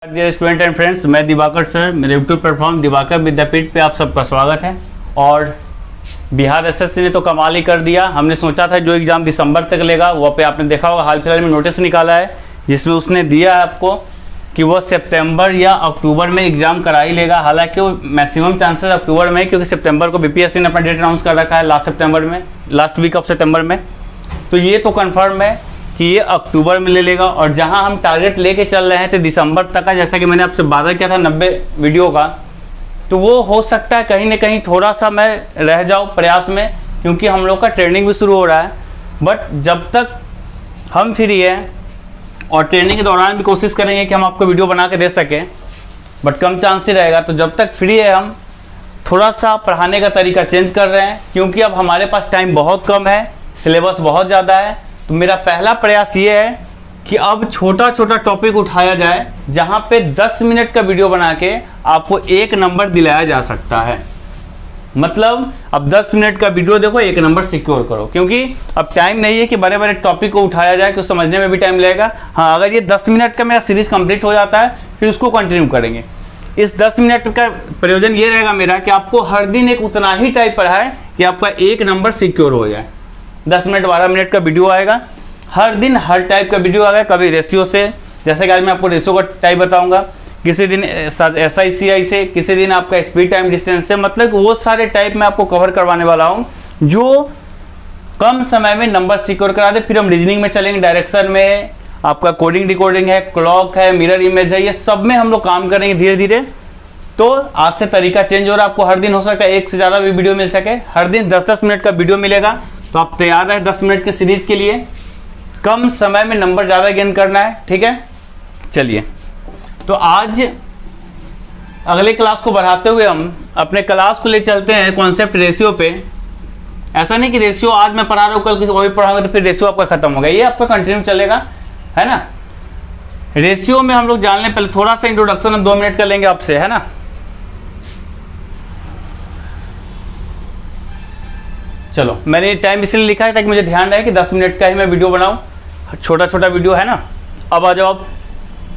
Dear student and friends, मैं Diwakar sir, मेरे YouTube platform Diwakar विद्यापीठ पे आप सबका स्वागत है। और बिहार एसएससी ने तो कमाल ही कर दिया। हमने सोचा था जो एग्ज़ाम दिसंबर तक लेगा, वो पे आपने देखा होगा हाल फिलहाल में नोटिस निकाला है जिसमें उसने दिया है आपको कि वो सितंबर या अक्टूबर में एग्ज़ाम करा ही लेगा। हालांकि वो मैक्सिमम चांसेस अक्टूबर में, क्योंकि सितंबर को बीपीएससी ने अपना डेट अनाउंस कर रखा है लास्ट वीक ऑफ सितंबर में। तो ये तो कन्फर्म है कि ये अक्टूबर में ले लेगा। और जहां हम टारगेट लेके चल रहे हैं तो दिसंबर तक का, जैसा कि मैंने आपसे वादा किया था 90 वीडियो का, तो वो हो सकता है कहीं ना कहीं थोड़ा सा मैं रह जाऊं प्रयास में, क्योंकि हम लोग का ट्रेनिंग भी शुरू हो रहा है। बट जब तक हम फ्री हैं और ट्रेनिंग के दौरान भी कोशिश करेंगे कि हम आपको वीडियो बना के दे सकें, बट कम चांस ही रहेगा। तो जब तक फ्री है हम थोड़ा सा पढ़ाने का तरीका चेंज कर रहे हैं, क्योंकि अब हमारे पास टाइम बहुत कम है, सिलेबस बहुत ज़्यादा है। तो मेरा पहला प्रयास ये है कि अब छोटा छोटा टॉपिक उठाया जाए, जहां पे 10 मिनट का वीडियो बना के आपको 1 नंबर दिलाया जा सकता है। मतलब अब 10 मिनट का वीडियो देखो, 1 नंबर सिक्योर करो, क्योंकि अब टाइम नहीं है कि बड़े बड़े टॉपिक को उठाया जाए, कि समझने में भी टाइम लगेगा। हाँ, अगर ये 10 मिनट का मेरा सीरीज कंप्लीट हो जाता है फिर उसको कंटिन्यू करेंगे। इस 10 मिनट का प्रयोजन ये रहेगा मेरा कि आपको हर दिन एक उतना ही टाइप पढ़ाए कि आपका 1 नंबर सिक्योर हो जाए। 10 मिनट 12 मिनट का वीडियो आएगा, हर दिन हर टाइप का वीडियो आएगा। कभी रेशियो से, जैसे कि आज मैं आपको रेशियो का टाइप बताऊंगा, किसी दिन SI/CI से, किसी दिन आपका स्पीड टाइम डिस्टेंस से। मतलब वो सारे टाइप मैं आपको कवर करवाने वाला हूं जो कम समय में नंबर सिक्योर करा दे। फिर हम रीजनिंग में चलेंगे, डायरेक्शन में, आपका कोडिंग डिकोडिंग है, क्लॉक है, मिरर इमेज है, ये सब में हम लोग काम करेंगे धीरे धीरे। तो आज से तरीका चेंज हो रहा है। आपको हर दिन हो सकता है 1 से ज़्यादा भी वीडियो मिल सके, हर दिन 10-10 मिनट का वीडियो मिलेगा। तो आप तैयार रहे 10 मिनट के सीरीज के लिए। कम समय में नंबर ज़्यादा गेन करना है, ठीक है। चलिए, तो आज अगले क्लास को बढ़ाते हुए हम अपने क्लास को ले चलते हैं कॉन्सेप्ट रेशियो पे। ऐसा नहीं कि रेशियो आज मैं पढ़ा रहा हूँ, कल किसी और भी पढ़ाऊंगा तो फिर रेशियो आपका खत्म हो गया, ये आपका कंटिन्यू चलेगा, है ना। रेशियो में हम लोग जान लें, पहले थोड़ा सा इंट्रोडक्शन हम 2 मिनट का लेंगे आपसे, है ना। चलो, मैंने टाइम इसलिए लिखा है ताकि मुझे ध्यान रहे कि 10 मिनट का ही मैं वीडियो बनाऊं, छोटा छोटा वीडियो, है ना। अब आ जाओ। आप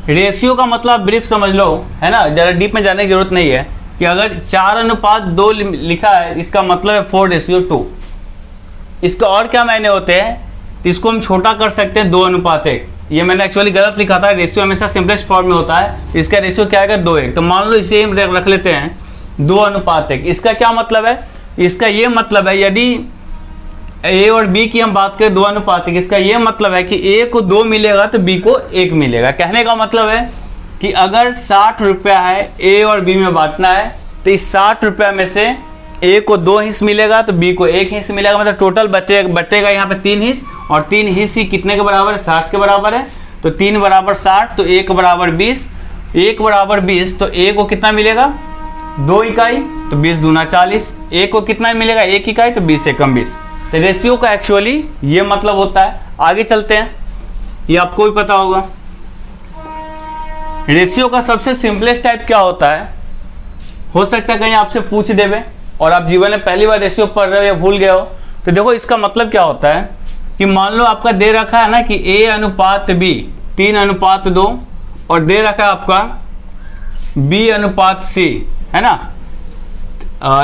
रेशियो का मतलब ब्रीफ समझ लो, है ना, ज़रा डीप में जाने की जरूरत नहीं है। कि अगर 4:2 लिखा है, इसका मतलब है 4:2। इसका और क्या मायने होते हैं, तो इसको हम छोटा कर सकते हैं 2:1। ये मैंने एक्चुअली गलत लिखा था, रेशियो हमेशा सिंपलेस्ट फॉर्म में होता है। इसका रेशियो क्या आएगा, 2:1। तो मान लो इसे हम रख लेते हैं 2:1। इसका क्या मतलब है, इसका ये मतलब है, यदि A और B की हम बात करें 2:1, इसका ये मतलब है कि A को 2 मिलेगा तो B को 1 मिलेगा। कहने का मतलब है कि अगर 60 रुपया है, A और B में बांटना है, तो इस 60 रुपया में से A को 2 हिस्स मिलेगा तो B को 1 हिस्स मिलेगा। मतलब टोटल बचेगा यहाँ पे 3 हिस्स, और 3 हिस्स ही कितने के बराबर है, 60 के बराबर है। तो 3 = 60, तो 1 = 20। 1 = 20, तो A को कितना मिलेगा, 2 इकाई, तो 20 दूना 40। A को कितना मिलेगा, 1 इकाई, तो 20 से कम 20। तो रेशियो का एक्चुअली ये मतलब होता है। आगे चलते हैं, ये आपको भी पता होगा। रेशियो का सबसे सिंपलेस्ट टाइप क्या होता है, हो सकता है कहीं आपसे पूछ देवे और आप जीवन में पहली बार रेशियो पढ़ रहे हो या भूल गए हो। तो देखो, इसका मतलब क्या होता है कि मान लो आपका दे रखा है ना कि A/B 3:2, और दे रखा है आपका B/C, है ना।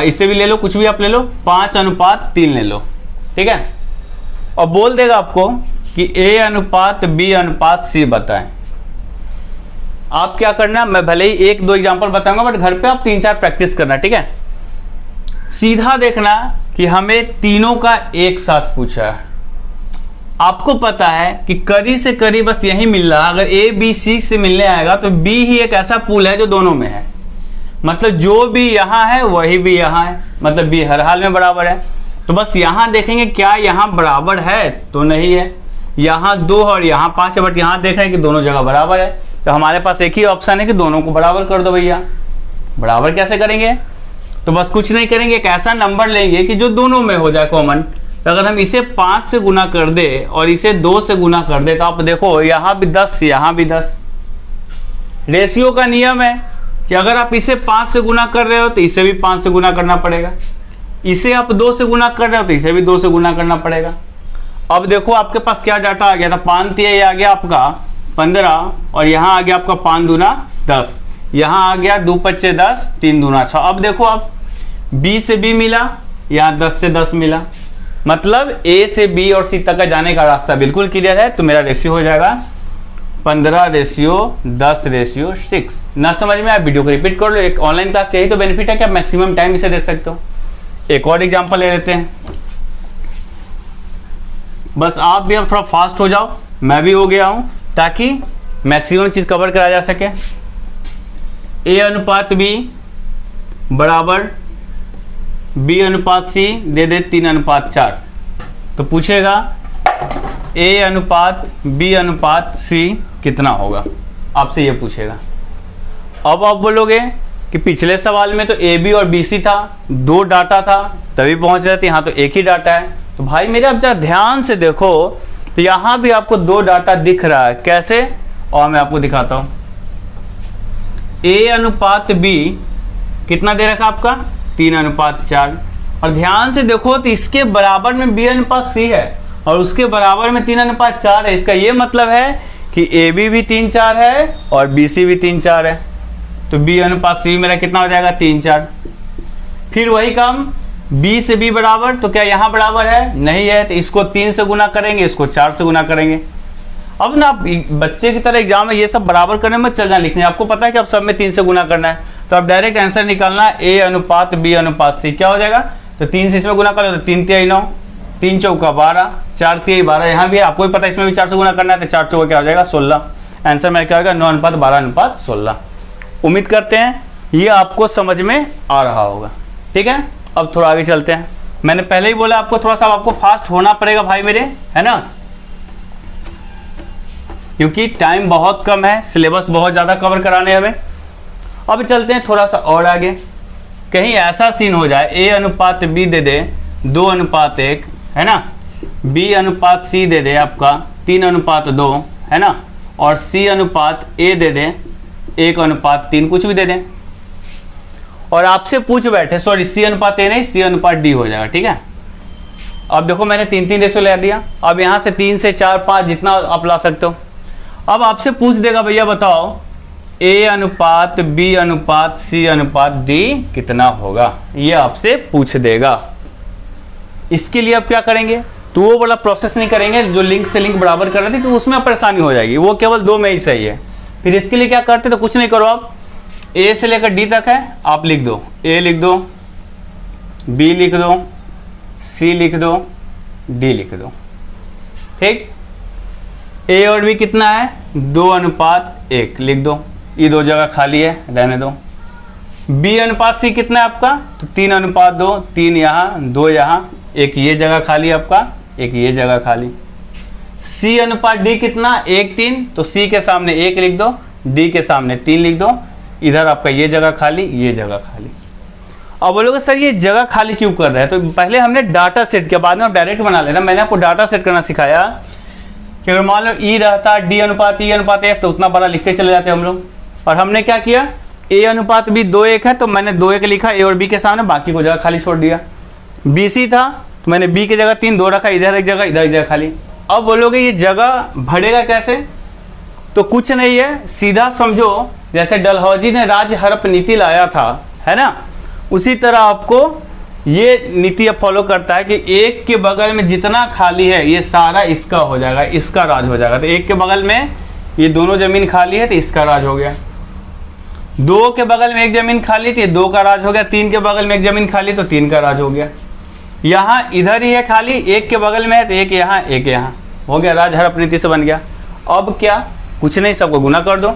इससे भी ले लो, कुछ भी आप ले लो, 5:3 ले लो, ठीक है। और बोल देगा आपको कि A/B/C बताएं। आप क्या करना, मैं भले ही 1-2 एग्जांपल बताऊंगा, बट घर पे आप 3-4 प्रैक्टिस करना, ठीक है। सीधा देखना कि हमें तीनों का एक साथ पूछा है। आपको पता है कि करी से करी बस यही मिल रहा है। अगर A-B-C से मिलने आएगा तो B ही एक ऐसा पूल है जो दोनों में है। मतलब जो भी यहाँ है वही भी यहाँ है, मतलब B हर हाल में बराबर है। तो बस यहाँ देखेंगे क्या यहाँ बराबर है, तो नहीं है। यहाँ 2 और यहाँ 5 है, बट यहाँ देख रहे हैं कि दोनों जगह बराबर है। तो हमारे पास एक ही ऑप्शन है कि दोनों को बराबर कर दो भैया। बराबर कैसे करेंगे, तो बस कुछ नहीं करेंगे, एक ऐसा नंबर लेंगे कि जो दोनों में हो जाए कॉमन। तो अगर हम इसे 5 से गुना कर दे और इसे 2 से गुना कर दे, तो आप देखो यहाँ भी 10, यहाँ भी 10। रेशियो का नियम है कि अगर आप इसे 5 से गुना कर रहे हो तो इसे भी 5 से गुना करना पड़ेगा। इसे आप 2 से गुना कर रहे हो तो इसे भी 2 से गुना करना पड़ेगा। अब देखो आपके पास क्या डाटा आ गया था, 5 ये आ गया आपका 15 और यहाँ आ गया आपका 5 दूना 10, यहाँ आ गया 2 पच्चे 10, 3 दूना 6। अब देखो आप B से B मिला, यहाँ 10 से 10 मिला, मतलब A से B और C तक का जाने का रास्ता बिल्कुल क्लियर है। तो मेरा रेशियो हो जाएगा 15:10:6। ना समझ में आप वीडियो को रिपीट कर लो। एक ऑनलाइन क्लास यही तो बेनिफिट है कि आप मैक्सिमम टाइम इसे देख सकते हो। एक और एग्जांपल ले लेते हैं, बस आप भी अब थोड़ा फास्ट हो जाओ, मैं भी हो गया हूं, ताकि मैक्सिमम चीज कवर करा जा सके। A/B बराबर B/C दे दे 3/4। तो पूछेगा A/B/C कितना होगा, आपसे ये पूछेगा। अब आप बोलोगे कि पिछले सवाल में तो AB और BC था, 2 डाटा था तभी पहुंच रहे थे, यहाँ तो एक ही डाटा है। तो भाई मेरे आप जरा ध्यान से देखो, तो यहाँ भी आपको 2 डाटा दिख रहा है। कैसे? और मैं आपको दिखाता हूँ। A/B कितना दे रखा आपका 3/4, और ध्यान से देखो तो इसके बराबर में B/C है और उसके बराबर में 3/4 है। इसका ये मतलब है कि AB भी 3/4 है और BC भी 3/4 है। तो B/C मेरा कितना हो जाएगा 3/4। फिर वही काम B से B बराबर, तो क्या यहाँ बराबर है? नहीं है, तो इसको 3 से गुना करेंगे, इसको 4 से गुना करेंगे। अब ना बच्चे की तरह एग्जाम में ये सब बराबर करने में चल जाना लिखने, आपको पता है कि अब सब में 3 से गुना करना है। तो अब डायरेक्ट आंसर निकालना A/B/C क्या हो जाएगा। तो 3 से इसमें गुना करो तो 3 × 9, 3 चौका 12, 4 × 12, यहाँ भी आपको भी पता है इसमें भी 4 से गुना करना है। तो 4 चौका क्या हो जाएगा 16। आंसर मेरा क्या होगा 9:12:16। उम्मीद करते हैं ये आपको समझ में आ रहा होगा। ठीक है, अब थोड़ा आगे चलते हैं। मैंने पहले ही बोला आपको थोड़ा सा आपको फास्ट होना पड़ेगा भाई मेरे, है ना, क्योंकि टाइम बहुत कम है, सिलेबस बहुत ज़्यादा कवर कराने हमें। अब चलते हैं थोड़ा सा और आगे। कहीं ऐसा सीन हो जाए A/B दे दे 2:1, है ना, B/C दे दे आपका 3:2, है ना, और C/A दे दे 1:3, कुछ भी दे दें, और आपसे पूछ बैठे, सॉरी C/A नहीं C/D हो जाएगा। ठीक है, अब देखो मैंने 3 रेशो ले दिया। अब यहाँ से 3 से 4 5 जितना आप ला सकते हो। अब आपसे पूछ देगा भैया बताओ A/B/C/D कितना होगा, ये आपसे पूछ देगा। इसके लिए आप क्या करेंगे, तो वो वाला प्रोसेस नहीं करेंगे जो लिंक से लिंक बराबर कर रहे थे, तो उसमें परेशानी हो जाएगी, वो केवल 2 में ही सही है। फिर इसके लिए क्या करते, तो कुछ नहीं करो, आप A से लेकर D तक है, आप लिख दो, A लिख दो, B लिख दो, C लिख दो, D लिख दो। ठीक, A और B कितना है 2:1 लिख दो, ये 2 जगह खाली है, रहने दो। B/C कितना है आपका, तो 3:2, 3 यहाँ 2 यहाँ, एक ये जगह खाली आपका, एक ये जगह खाली। C/D कितना 1:3, तो C के सामने 1 लिख दो, D के सामने 3 लिख दो, इधर आपका ये जगह खाली, ये जगह खाली। अब बोलोगे सर ये जगह खाली क्यों कर रहे हैं, तो पहले हमने डाटा सेट किया, बाद में आप डायरेक्ट बना लेना। मैंने आपको डाटा सेट करना सिखाया कि अगर मान लो E रहता D/E/F तो उतना बड़ा लिखते चले जाते हम लोग। और हमने क्या किया, A/B 2:1 है तो मैंने 2:1 लिखा A और B के सामने, बाकी को जगह खाली छोड़ दिया। BC था तो मैंने B की जगह 3 2 रखा, इधर एक जगह इधर एक जगह खाली। अब बोलोगे ये जगह भरेगा कैसे, तो कुछ नहीं है, सीधा समझो जैसे डलहौजी ने राज्य हड़प नीति लाया था, है ना, उसी तरह आपको ये नीति अब फॉलो करता है कि एक के बगल में जितना खाली है ये सारा इसका हो जाएगा, इसका राज हो जाएगा। तो एक के बगल में ये दोनों जमीन खाली है तो इसका राज हो गया, 2 के बगल में एक जमीन खाली थी 2 का राज हो गया, 3 के बगल में एक जमीन खाली तो 3 का राज हो गया। यहाँ इधर ही है खाली, एक के बगल में है तो एक यहाँ एक यहाँ, हो गया, राज हड़प नीति से बन गया। अब क्या, कुछ नहीं, सबको गुना कर दो,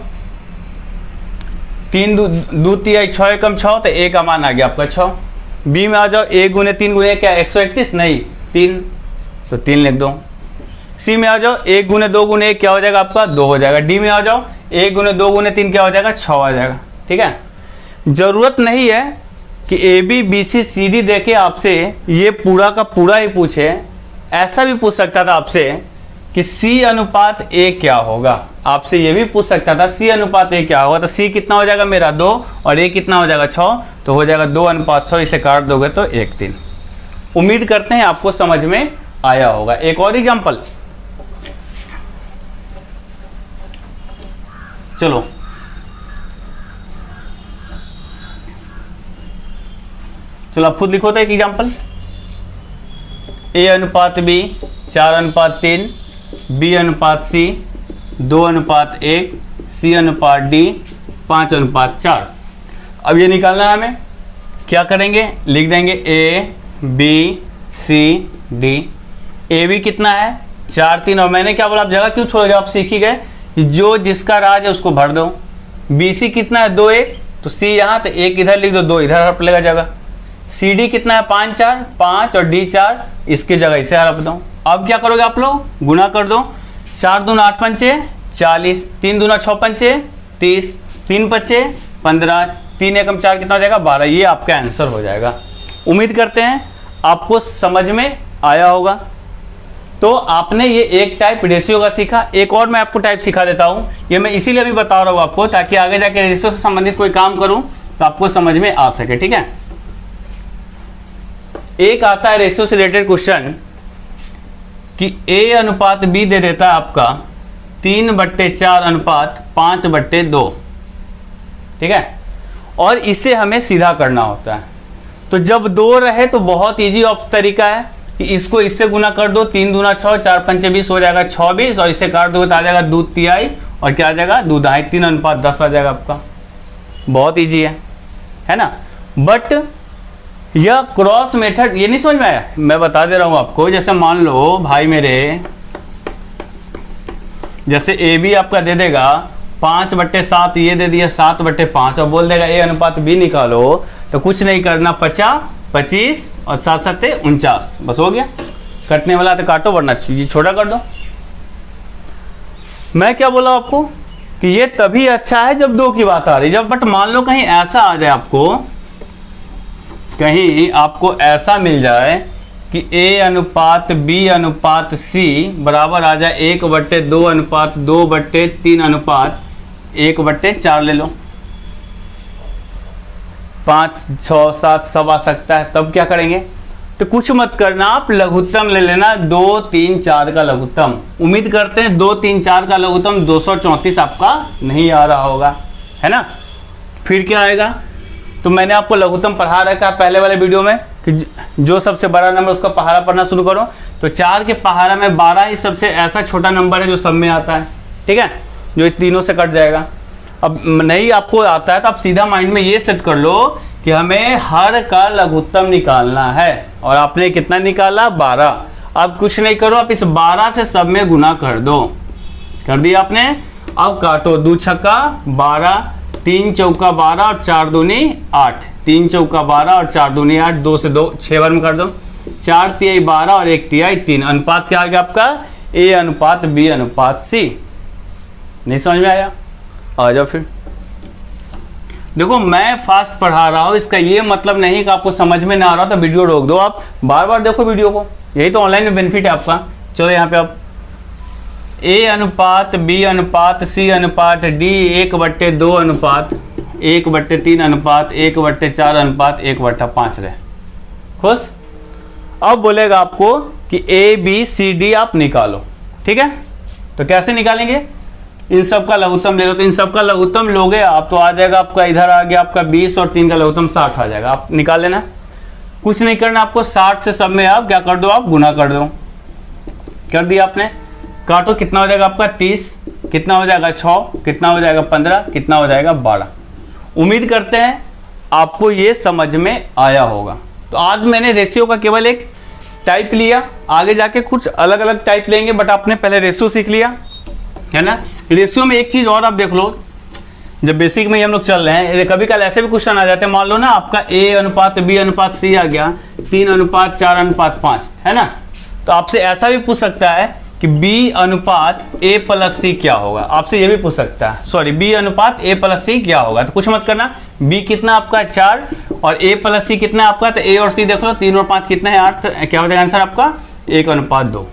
3 2 3 6 एकम 6, तो A का मान आ गया आपका 6। B में आ जाओ, 1 × 3 × क्या 131, नहीं 3, तो 3 लिख दो। C में आ जाओ, 1 × 2 × 1 क्या हो जाएगा आपका 2 हो जाएगा। D में आ जाओ, 1 × 2 × 3 क्या हो जाएगा 6 आ जाएगा। ठीक है, जरूरत नहीं है कि AB BC CD देके आपसे ये पूरा का पूरा ही पूछे, ऐसा भी पूछ सकता था आपसे कि C/A क्या होगा, आपसे ये भी पूछ सकता था C/A क्या होगा। तो C कितना हो जाएगा मेरा 2 और A कितना हो जाएगा 6, तो हो जाएगा 2:6, इसे काट दोगे तो 1:3। उम्मीद करते हैं आपको समझ में आया होगा। एक और एग्जांपल, चलो चलो आप खुद लिखो तो एक एग्जाम्पल। A/B 4/3, B/C 2/1, C/D 5/4। अब ये निकालना है हमें, क्या करेंगे, लिख देंगे A, B, C, D। AB कितना है 4, 3, और मैंने क्या बोला, आप जगह क्यों छोड़ गए, आप सीख ही गए, जो जिसका राज है उसको भर दो। BC कितना है 2, 1, तो C यहाँ, तो 1 इधर लिख दो, 2 इधर हड़प लेगा जगह। CD कितना है 5, 4, 5 और D 4, इसकी जगह इसे हड़प दो। अब क्या करोगे आप लोग, गुना कर दो, 4 दूना 8 पंचे 40, 3 दूना 6 पंचे 30, 3 पचे 15, 3 एकम 4 कितना हो जाएगा 12। ये आपका आंसर हो जाएगा। उम्मीद करते हैं आपको समझ में आया होगा। तो आपने ये एक टाइप रेशियो का सीखा, एक और मैं आपको टाइप सिखा देता हूं। ये मैं इसीलिए अभी बता रहा हूं आपको, ताकि आगे जाके रेशियो से संबंधित कोई काम करूं तो आपको समझ में आ सके। ठीक है, एक आता है रेशियो से रिलेटेड क्वेश्चन कि A/B दे देता है आपका 3/4/5/2। ठीक है, और इसे हमें सीधा करना होता है। तो जब 2 रहे तो बहुत इजी तरीका है कि इसको इससे गुना कर दो, 3 दूना 6, 4 पंचे 20 हो जाएगा 26, और इसे काट दो तो आ जाएगा 2 तिहाई, और क्या आ जाएगा 2 दहाई, 3/10 आ जाएगा आपका। बहुत इजी है ना। बट यह क्रॉस मेथड, ये नहीं समझ में आया, मैं बता दे रहा हूं आपको। जैसे मान लो भाई मेरे, जैसे AB आपका दे देगा 5/7, ये दे दिया 7/5, और बोल देगा A/B निकालो, तो कुछ नहीं करना, 50, 25 और 7 7 49, बस हो गया। कटने वाला तो काटो, वरना ये छोटा कर दो। मैं क्या बोला आपको कि ये तभी अच्छा है जब 2 की बात आ रही, जब बट मान लो कहीं ऐसा आ जाए आपको, कहीं आपको ऐसा मिल जाए कि A/B/C बराबर आ जाए 1/2/2/3/1/4 ले लो, 5, 6, 7 सब आ सकता है। तब क्या करेंगे, तो कुछ मत करना, आप लघुत्तम ले लेना, 2, 3, 4 का लघुत्तम। उम्मीद करते हैं 2, 3, 4 का लघुत्तम 234 आपका नहीं आ रहा होगा, है ना। फिर क्या आएगा, तो मैंने आपको लघुत्तम पढ़ा रखा है पहले वाले वीडियो में कि जो सबसे बड़ा नंबर उसका पहाड़ा पढ़ना शुरू करो। तो 4 के पहाड़ा में 12 ही सबसे ऐसा छोटा नंबर है जो सब में आता है। ठीक है, जो इन तीनों से कट जाएगा। अब नहीं आपको आता है तो आप सीधा माइंड में ये सेट कर लो कि हमें हर का लघुत्तम निकालना है, और आपने कितना निकाला 12। अब कुछ नहीं करो, आप इस 12 से सब में गुना कर दो, कर दिया आपने। अब काटो, 2 छक्का 12, 3 चौका 12 और 4 दूनी 8, 3 चौका 12 और 4 दूनी 8, 2 से 2 6 बार में कर दो, 4 तिहाई 12 और 1 तिहाई 3। अनुपात क्या आ गया आपका, A/B/C। नहीं समझ में आया, आ जाओ फिर। देखो मैं फास्ट पढ़ा रहा हूं, इसका ये मतलब नहीं कि आपको समझ में ना आ रहा तो वीडियो रोक दो, आप बार बार देखो वीडियो को, यही तो ऑनलाइन में बेनिफिट है आपका। चलो यहाँ पे आप A/B/C/D 1/2/1/3/1/4/1/5 रहे, खुश। अब बोलेगा आपको कि ABCD आप निकालो। ठीक है, तो कैसे निकालेंगे, इन सब का लघुत्तम ले लो। तो इन सब का लघुत्तम लोगे आप तो आ जाएगा आपका, इधर आ गया आपका 20 और 3 का लघुत्तम 60 आ जाएगा। आप निकाल लेना, कुछ नहीं करना आपको, 60 से सब में आप क्या कर दो, आप गुना कर दो। कर दिया आपने, काटो, कितना हो जाएगा आपका 30, कितना हो जाएगा 6, कितना हो जाएगा 15, कितना हो जाएगा 12। उम्मीद करते हैं आपको ये समझ में आया होगा। तो आज मैंने रेशियो का केवल एक टाइप लिया, आगे जाके कुछ अलग अलग टाइप लेंगे, बट आपने पहले रेशियो सीख लिया है ना। रेशियो में एक चीज और आप देख लो, जब बेसिक में ही हम लोग चल रहे हैं, कभी कल ऐसे भी क्वेश्चन आ जाते हैं। मान लो ना आपका A/B/C आ गया 3:4:5, है ना। तो आपसे ऐसा भी पूछ सकता है कि B/A+C क्या होगा, आपसे ये भी पूछ सकता है, सॉरी B/A+C क्या होगा। तो कुछ मत करना, B कितना आपका 4 और A+C कितना आपका, तो A और C देख लो, 3 और 5 कितना है 8, क्या हो जाएगा आंसर आपका 1:2।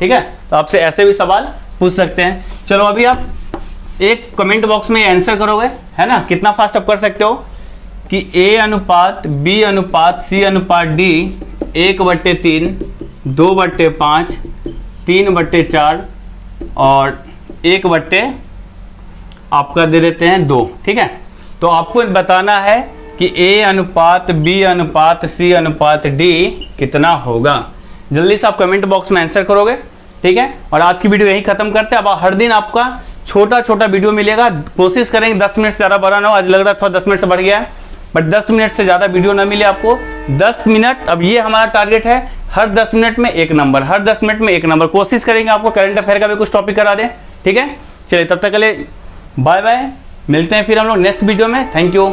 ठीक है, तो आपसे ऐसे भी सवाल पूछ सकते हैं। चलो अभी आप एक कमेंट बॉक्स में आंसर करोगे, है ना। कितना फास्ट आप कर सकते हो कि A/B/C/D 1/3, 2/5, 3/4 और 1/ आपका दे देते हैं 2। ठीक है, तो आपको बताना है कि A अनुपात B अनुपात C अनुपात D कितना होगा। जल्दी से आप कमेंट बॉक्स में आंसर करोगे, ठीक है। और आज की वीडियो यही खत्म करते हैं। अब हर दिन आपका छोटा छोटा वीडियो मिलेगा, कोशिश करेंगे 10 मिनट से ज़्यादा बड़ा ना हो। आज लग रहा था 10 मिनट से बढ़ गया है, बट 10 मिनट से ज़्यादा वीडियो ना मिले आपको। 10 मिनट, अब ये हमारा टारगेट है, हर 10 मिनट में एक नंबर, हर 10 मिनट में एक नंबर। कोशिश करेंगे आपको करंट अफेयर का भी कुछ टॉपिक करा दें, ठीक है। चलिए तब तक के लिए बाय बाय, मिलते हैं फिर हम लोग नेक्स्ट वीडियो में। Thank you.